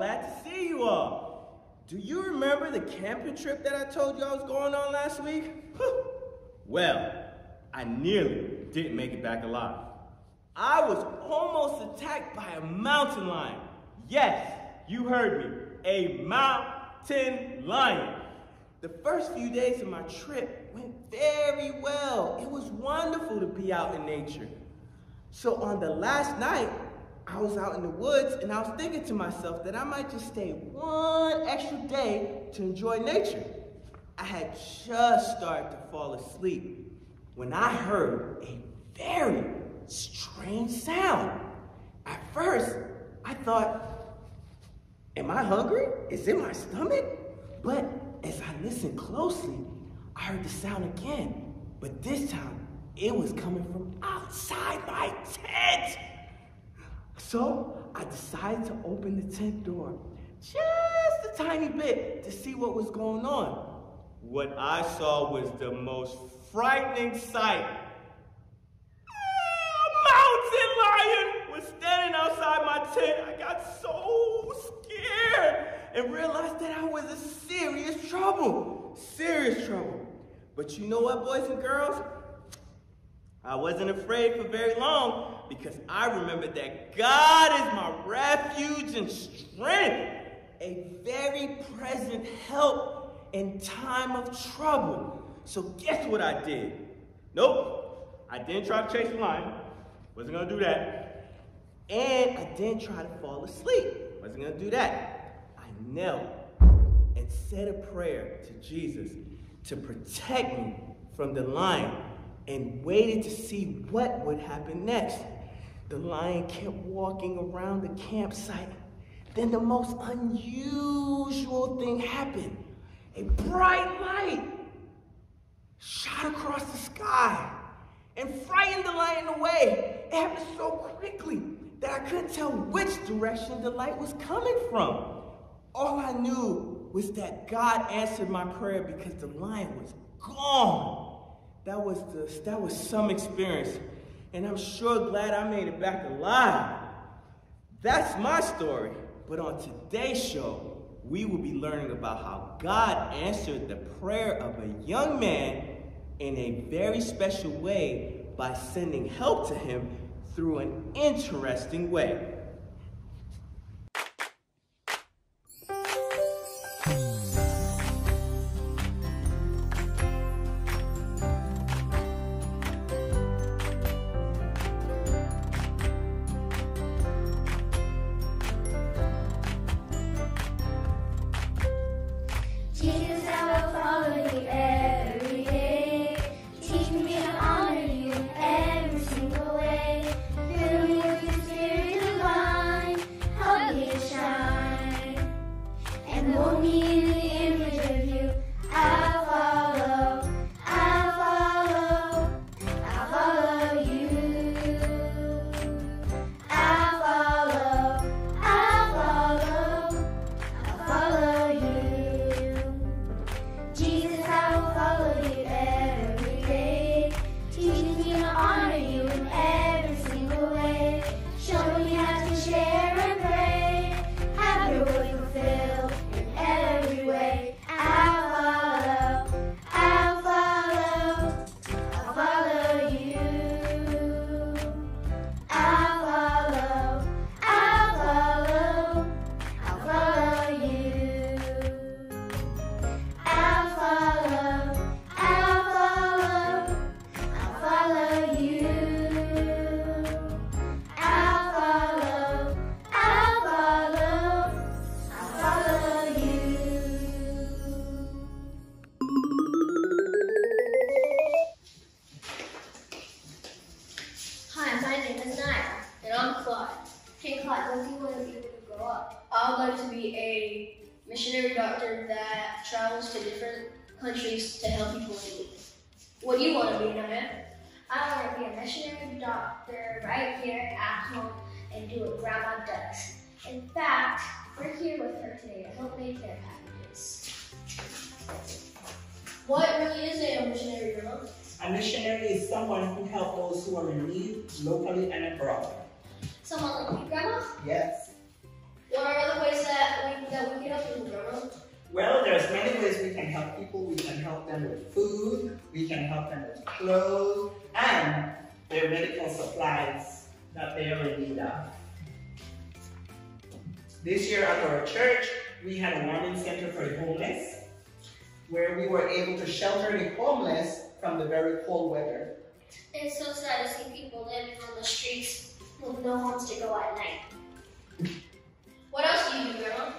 glad to see you all. Do you remember the camping trip that I told you I was going on last week? Well, I nearly didn't make it back alive. I was almost attacked by a mountain lion. Yes, you heard me, a mountain lion. The first few days of my trip went very well. It was wonderful to be out in nature. So on the last night, I was out in the woods and I was thinking to myself that I might just stay one extra day to enjoy nature. I had just started to fall asleep when I heard a very strange sound. At first, I thought, am I hungry? Is it my stomach? But as I listened closely, I heard the sound again. But this time, it was coming from outside my tent. So I decided to open the tent door just a tiny bit to see what was going on. What I saw was the most frightening sight. A mountain lion was standing outside my tent. I got so scared and realized that I was in serious trouble. Serious trouble. But you know what, boys and girls? I wasn't afraid for very long because I remembered that God is my refuge and strength, a very present help in time of trouble. So guess what I did? Nope, I didn't try to chase the lion. Wasn't gonna do that. And I didn't try to fall asleep. Wasn't gonna do that. I knelt and said a prayer to Jesus to protect me from the lion and waited to see what would happen next. The lion kept walking around the campsite. Then the most unusual thing happened. A bright light shot across the sky and frightened the lion away. It happened so quickly that I couldn't tell which direction the light was coming from. All I knew was that God answered my prayer because the lion was gone. That was some experience, and I'm sure glad I made it back alive. That's my story, but on today's show, we will be learning about how God answered the prayer of a young man in a very special way by sending help to him through an interesting way. Missionary doctor that travels to different countries to help people in need. What do you want to be, Naya? I want to be a missionary doctor right here at home and do what Grandma does. In fact, we're here with her today to help make care packages. What really is a missionary, Grandma? A missionary is someone who helps those who are in need locally and abroad. Someone like you, Grandma? Yes. What are other ways that of people. We can help them with food, we can help them with clothes, and their medical supplies that they are in need of. This year at our church, we had a warming center for the homeless, where we were able to shelter the homeless from the very cold weather. It's so sad to see people living on the streets with no homes to go at night. What else do you do, Grandma?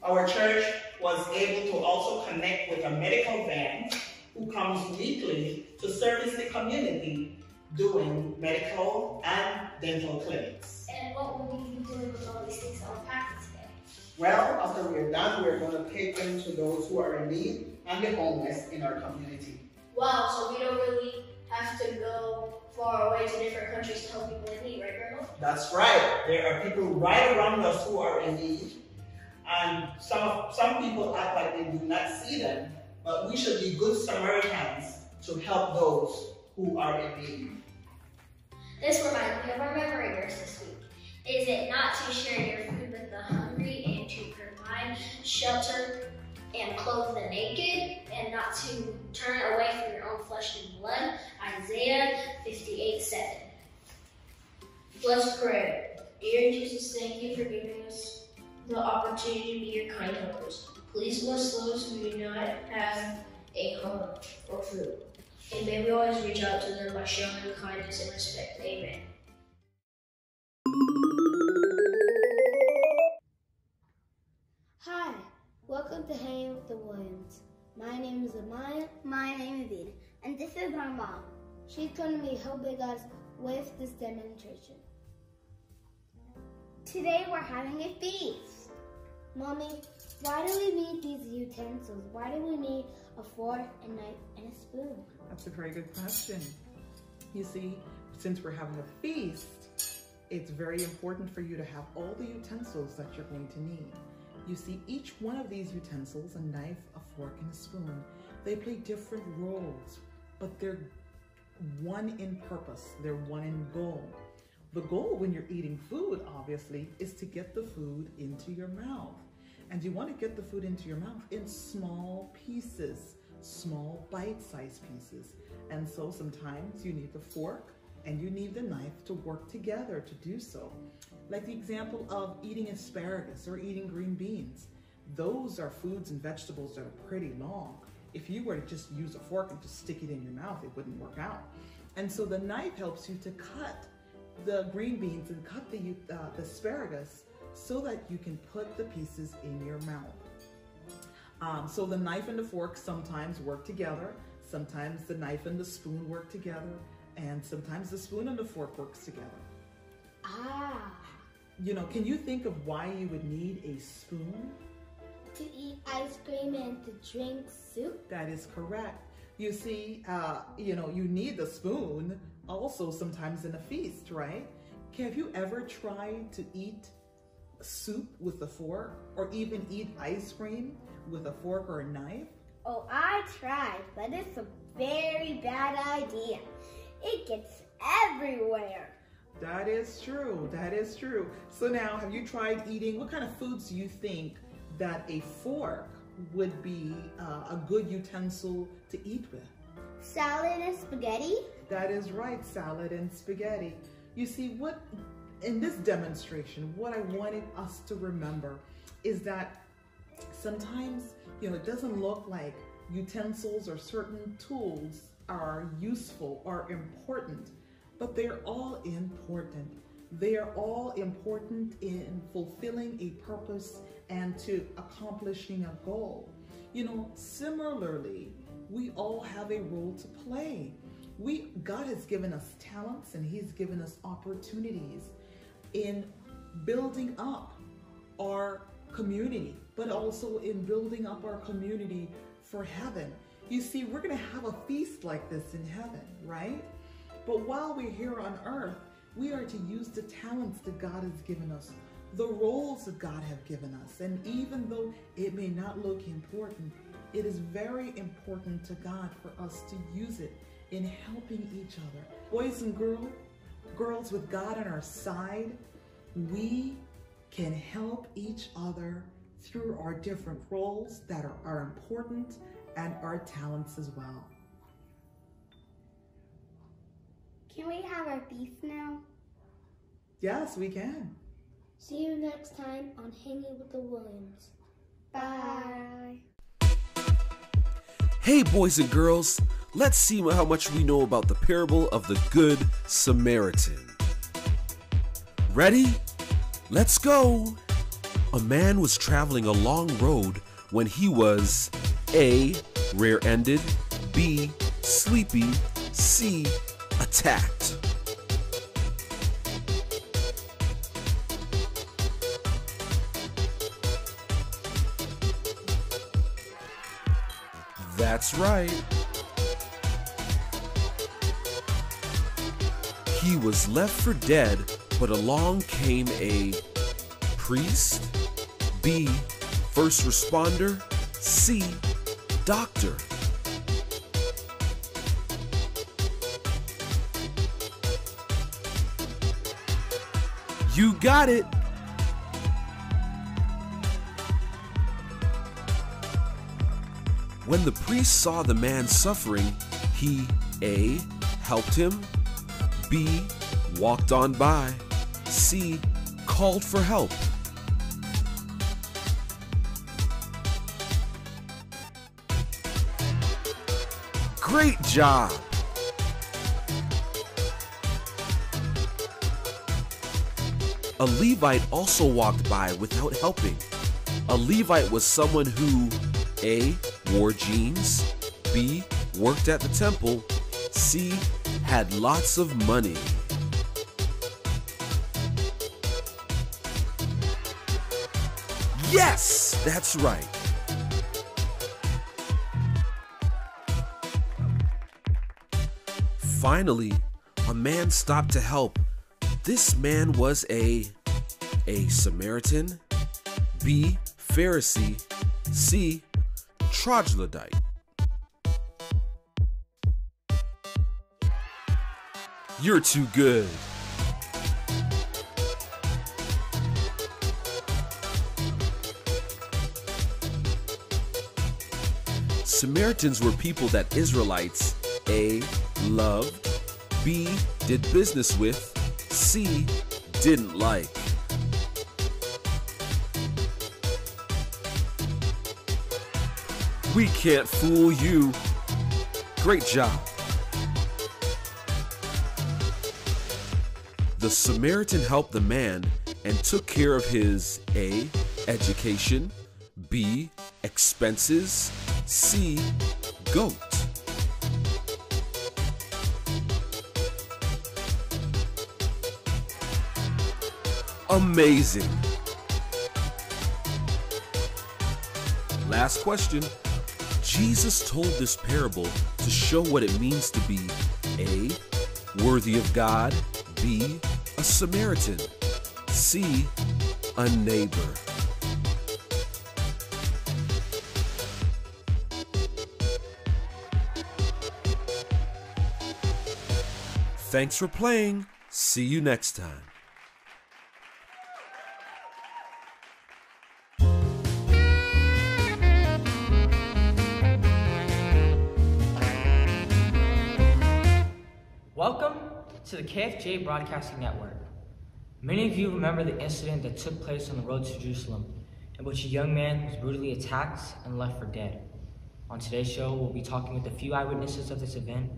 Our church was able to also connect with a medical van who comes weekly to service the community doing medical and dental clinics. And what will we be doing with all these things that were packed today? Well, after we're done, we're going to take them to those who are in need and the homeless in our community. Wow, so we don't really have to go far away to different countries to help people in need, right, Grandma? That's right. There are people right around us who are in need. And some people act like they do not see them, but we should be good Samaritans to help those who are in need. This reminds me of our memory verse this week. Is it not to share your food with the hungry and to provide shelter and clothe the naked and not to turn away from your own flesh and blood? Isaiah 58:7. Let's pray. Dear Jesus, thank you for giving us the opportunity to be your kind helpers. Please bless those who do not have a home or food. And may we always reach out to them by showing them kindness and respect. Amen. Hi, welcome to Hanging with the Williams. My name is Amaya. My name is Eden. And this is my mom. She's going to be helping us with this demonstration. Today we're having a feast. Mommy, why do we need these utensils? Why do we need a fork, a knife, and a spoon? That's a very good question. You see, since we're having a feast, it's very important for you to have all the utensils that you're going to need. You see, each one of these utensils, a knife, a fork, and a spoon, they play different roles, but they're one in purpose, they're one in goal. The goal when you're eating food, obviously, is to get the food into your mouth. And you want to get the food into your mouth in small pieces, small bite-sized pieces. And so sometimes you need the fork and you need the knife to work together to do so. Like the example of eating asparagus or eating green beans. Those are foods and vegetables that are pretty long. If you were to just use a fork and just stick it in your mouth, it wouldn't work out. And so the knife helps you to cut the green beans and cut the asparagus so that you can put the pieces in your mouth. So the knife and the fork sometimes work together. Sometimes the knife and the spoon work together. And sometimes the spoon and the fork works together. Ah. You know, can you think of why you would need a spoon? To eat ice cream and to drink soup? That is correct. You see, you know, you need the spoon also sometimes in a feast, right? Have you ever tried to eat soup with a fork or even eat ice cream with a fork or a knife? Oh, I tried, but it's a very bad idea. It gets everywhere. That is true. That is true. So now, have you tried eating, what kind of foods do you think that a fork would be a good utensil to eat with? Salad and spaghetti? That is right, salad and spaghetti. You see, what in this demonstration, what I wanted us to remember is that sometimes, you know, it doesn't look like utensils or certain tools are useful or important, but they're all important. They are all important in fulfilling a purpose and to accomplishing a goal. You know, similarly, we all have a role to play. God has given us talents and He's given us opportunities in building up our community, but also in building up our community for heaven. You see, we're going to have a feast like this in heaven, right? But while we're here on earth, we are to use the talents that God has given us, the roles that God has given us. And even though it may not look important, it is very important to God for us to use it in helping each other. Boys and girls with God on our side, we can help each other through our different roles that are important and our talents as well. Can we have our feast now? Yes, we can. See you next time on Hanging with the Williams. Bye. Hey boys and girls, let's see how much we know about the parable of the Good Samaritan. Ready? Let's go! A man was traveling a long road when he was A. Rear-ended, B. Sleepy, C. Attacked. That's right. He was left for dead, but along came a priest, B. First responder, C. Doctor. You got it. When the priest saw the man suffering, he A. helped him, B. walked on by, C. called for help. Great job! A Levite also walked by without helping. A Levite was someone who A. wore jeans, B. worked at the temple, C. had lots of money. Yes, that's right. Finally, a man stopped to help. This man was A. Samaritan, B. Pharisee, C. Troglodyte. You're too good. Samaritans were people that Israelites A. loved, B. did business with, C. didn't like. We can't fool you. Great job. The Samaritan helped the man and took care of his A. education, B. expenses, C. goat. Amazing. Last question. Jesus told this parable to show what it means to be A. worthy of God, B. a Samaritan, C. a neighbor. Thanks for playing. See you next time. Welcome to the KFJ Broadcasting Network. Many of you remember the incident that took place on the road to Jerusalem, in which a young man was brutally attacked and left for dead. On today's show, we'll be talking with a few eyewitnesses of this event,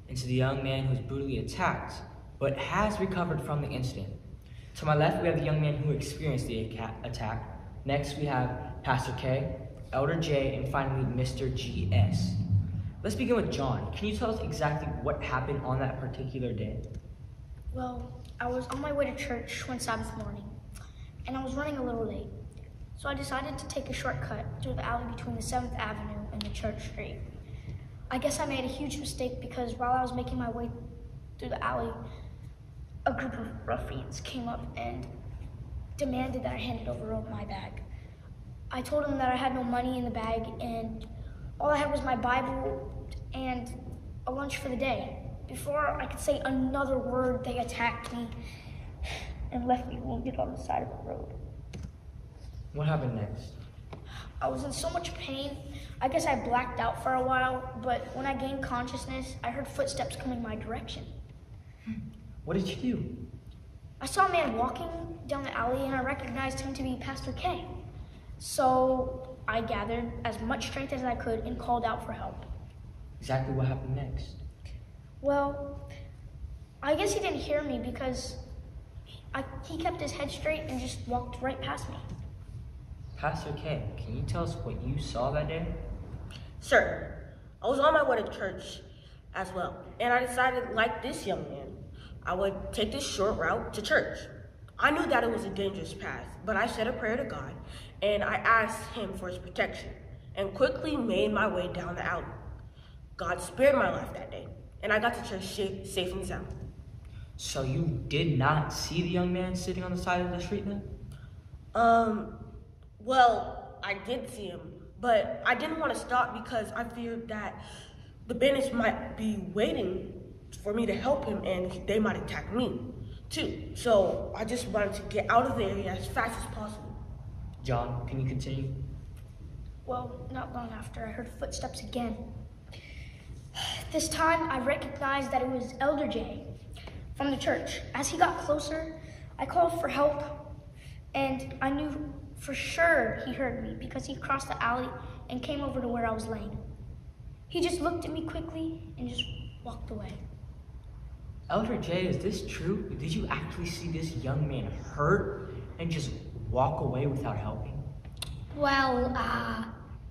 and to the young man who was brutally attacked, but has recovered from the incident. To my left, we have the young man who experienced the attack. Next, we have Pastor K, Elder J, and finally, Mr. GS. Let's begin with John. Can you tell us exactly what happened on that particular day? Well, I was on my way to church one Sabbath morning, and I was running a little late. So I decided to take a shortcut through the alley between the 7th Avenue and the Church Street. I guess I made a huge mistake because while I was making my way through the alley, a group of ruffians came up and demanded that I handed over my bag. I told them that I had no money in the bag and all I had was my Bible and a lunch for the day. Before I could say another word, they attacked me and left me wounded on the side of the road. What happened next? I was in so much pain. I guess I blacked out for a while, but when I gained consciousness, I heard footsteps coming my direction. What did you do? I saw a man walking down the alley and I recognized him to be Pastor K. So I gathered as much strength as I could and called out for help. Exactly what happened next? Well, I guess he didn't hear me because he kept his head straight and just walked right past me. Pastor K, can you tell us what you saw that day? Sir, I was on my way to church as well, and I decided, like this young man, I would take this short route to church. I knew that it was a dangerous path, but I said a prayer to God, and I asked him for his protection, and quickly made my way down the alley. God spared my life that day, and I got to church safe and sound. So you did not see the young man sitting on the side of the street then? Well, I did see him, but I didn't want to stop because I feared that the bandits might be waiting for me to help him and they might attack me too. So I just wanted to get out of the area as fast as possible. John, can you continue? Well, not long after, I heard footsteps again. This time, I recognized that it was Elder J from the church. As he got closer, I called for help, and I knew for sure he heard me because he crossed the alley and came over to where I was laying. He just looked at me quickly and just walked away. Elder J, is this true? Did you actually see this young man hurt and just walk away without helping? Well,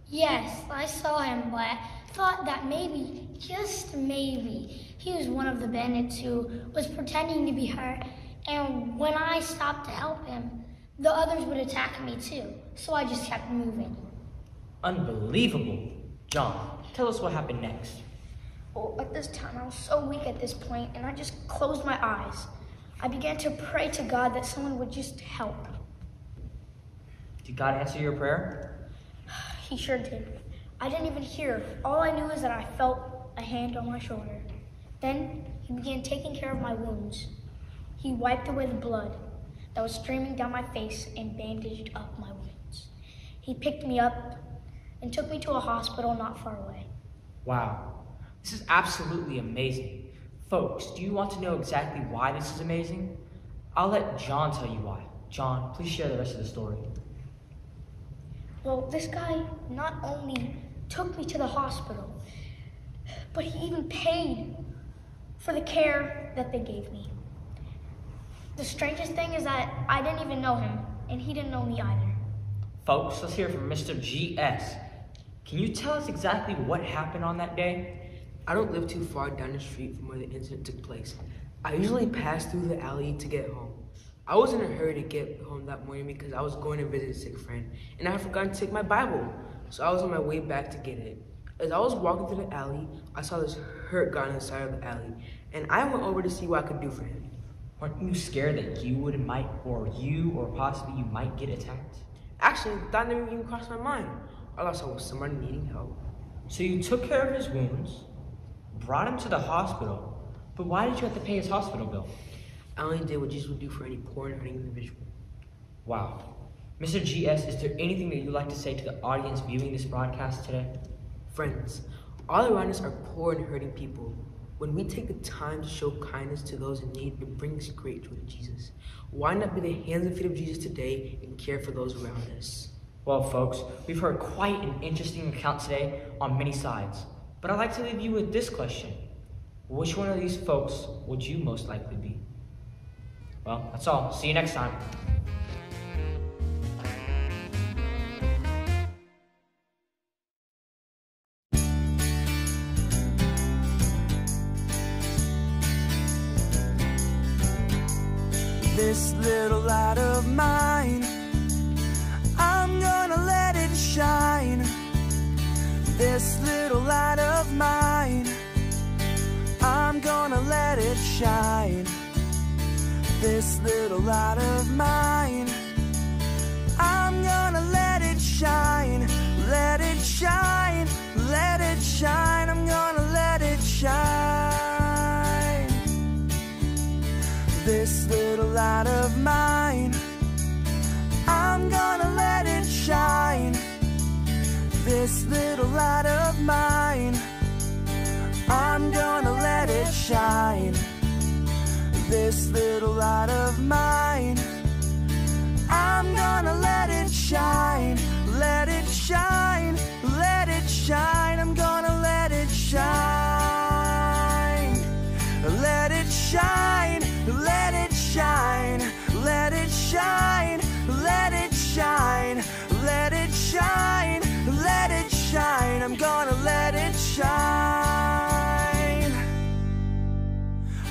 yes, I saw him, but I thought that maybe, just maybe, he was one of the bandits who was pretending to be hurt, and when I stopped to help him, the others would attack me too, so I just kept moving. Unbelievable. John, tell us what happened next. Well, at this time, I was so weak at this point, and I just closed my eyes. I began to pray to God that someone would just help. Did God answer your prayer? He sure did. I didn't even hear. All I knew is that I felt a hand on my shoulder. Then he began taking care of my wounds. He wiped away the blood that was streaming down my face and bandaged up my wounds. He picked me up and took me to a hospital not far away. Wow. This is absolutely amazing. Folks, do you want to know exactly why this is amazing? I'll let John tell you why. John, please share the rest of the story. Well, this guy not only took me to the hospital, but he even paid for the care that they gave me. The strangest thing is that I didn't even know him, and he didn't know me either. Folks, let's hear from Mr. GS. Can you tell us exactly what happened on that day? I don't live too far down the street from where the incident took place. I usually pass through the alley to get home. I was in a hurry to get home that morning because I was going to visit a sick friend, and I had forgotten to take my Bible, so I was on my way back to get it. As I was walking through the alley, I saw this hurt guy on the side of the alley, and I went over to see what I could do for him. Weren't you scared that you or possibly you might get attacked? Actually, that never even crossed my mind. All I saw was somebody needing help. So you took care of his wounds, brought him to the hospital, but why did you have to pay his hospital bill? I only did what Jesus would do for any poor and hurting individual. Wow. Mr. GS, is there anything that you'd like to say to the audience viewing this broadcast today? Friends, all around us are poor and hurting people. When we take the time to show kindness to those in need, it brings great joy to Jesus. Why not be the hands and feet of Jesus today and care for those around us? Well, folks, we've heard quite an interesting account today on many sides. But I'd like to leave you with this question. Which one of these folks would you most likely be? Well, that's all. See you next time. This little light of mine, I'm gonna let it shine. This little light of mine, I'm gonna let it shine. This little light of mine, I'm gonna let it shine. Let it shine, let it shine, I'm gonna let it shine. This little light of mine, I'm gonna let it shine. This little light of mine, I'm gonna let it shine. This little light of mine, I'm gonna let it shine. Let it shine, let it shine. I'm gonna let it shine. Let it shine, let it shine. Let it shine, let it shine. Let it shine, let it shine. I'm gonna let it shine.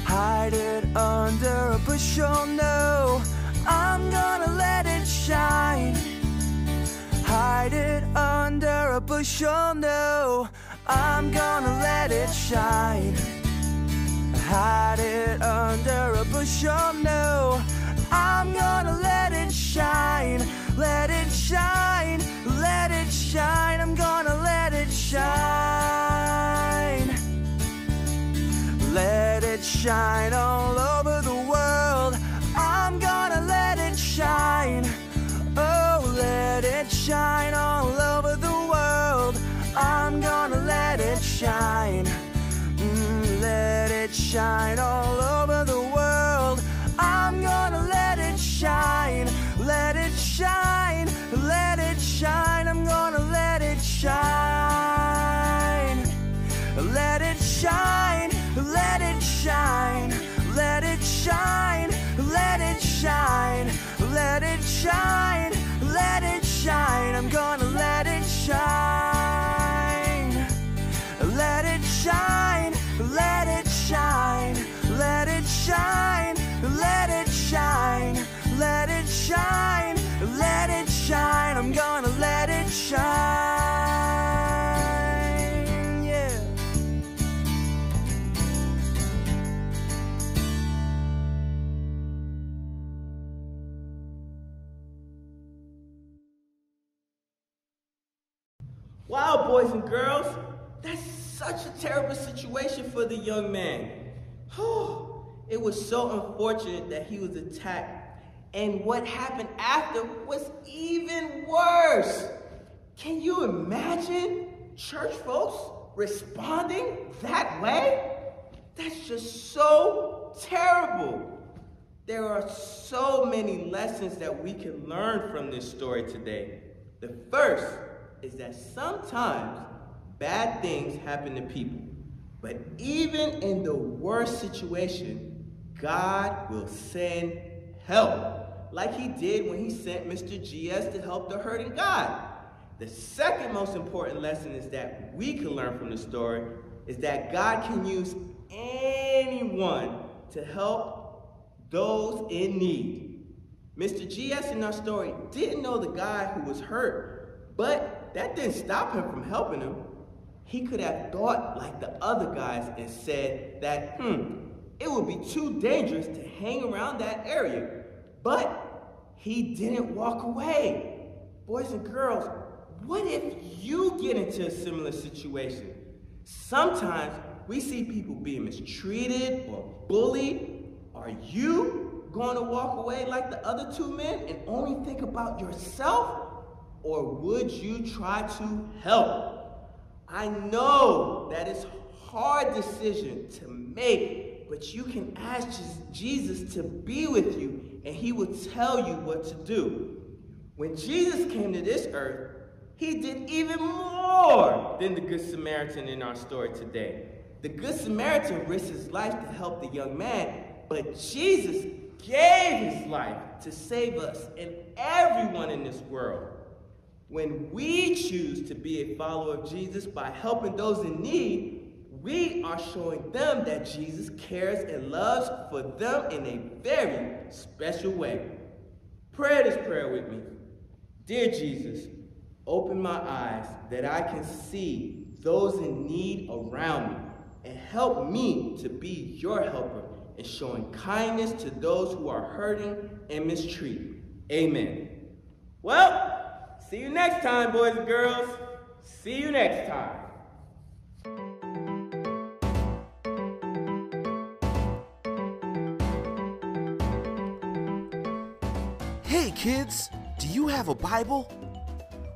Hide it under a bushel, no, I'm gonna let it shine. Hide it under a bushel, no, I'm gonna let it shine. Hide it under a bushel, no, I'm gonna let it shine. Let it shine, let it shine. I'm gonna let it shine. Let it shine all over the world. I'm gonna let it shine. Oh, let it shine all over the world. I'm gonna let it shine. Let it shine all over the world. I'm gonna let it shine. Let it shine, let it shine. I'm gonna let it shine. Let it shine, let it shine. Let it shine, let it shine. Let it shine, let it shine. I'm gonna let it shine. Let it shine, let it shine. Let it shine, let it shine. Let it shine, let it shine. I'm gonna let it shine. Yeah. Wow, boys and girls, that's such a terrible situation for the young man. It was so unfortunate that he was attacked, and what happened after was even worse. Can you imagine church folks responding that way? That's just so terrible. There are so many lessons that we can learn from this story today. The first is that sometimes bad things happen to people, but even in the worst situation, God will send help, like he did when he sent Mr. GS to help the hurting guy. The second most important lesson is that we can learn from the story is that God can use anyone to help those in need. Mr. GS in our story didn't know the guy who was hurt, but that didn't stop him from helping him. He could have thought like the other guys and said that, it would be too dangerous to hang around that area. But he didn't walk away. Boys and girls, what if you get into a similar situation? Sometimes we see people being mistreated or bullied. Are you going to walk away like the other two men and only think about yourself? Or would you try to help? I know that it's a hard decision to make, but you can ask Jesus to be with you, and he will tell you what to do. When Jesus came to this earth, he did even more than the Good Samaritan in our story today. The Good Samaritan risked his life to help the young man, but Jesus gave his life to save us and everyone in this world. When we choose to be a follower of Jesus by helping those in need, we are showing them that Jesus cares and loves for them in a very special way. Pray this prayer with me. Dear Jesus, open my eyes that I can see those in need around me and help me to be your helper in showing kindness to those who are hurting and mistreated. Amen. Well, see you next time, boys and girls. See you next time. Hey kids, do you have a Bible?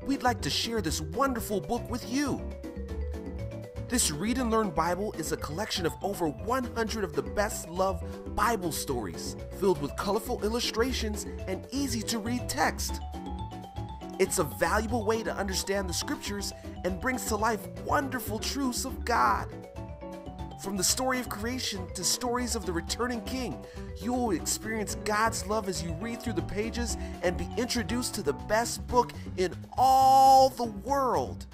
we'd like to share this wonderful book with you. This Read and Learn Bible is a collection of over 100 of the best-loved Bible stories, filled with colorful illustrations and easy-to-read text. It's a valuable way to understand the scriptures and brings to life wonderful truths of God. From the story of creation to stories of the returning King, you will experience God's love as you read through the pages and be introduced to the best book in all the world.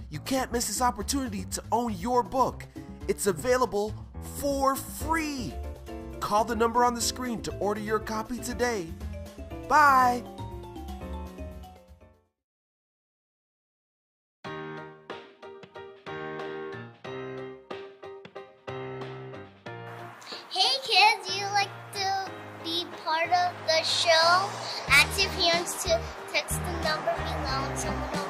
You can't miss this opportunity to own your book. It's available for free. Call the number on the screen to order your copy today. Bye. Hey kids, you like to be part of the show? Ask your parents to text the number below and someone will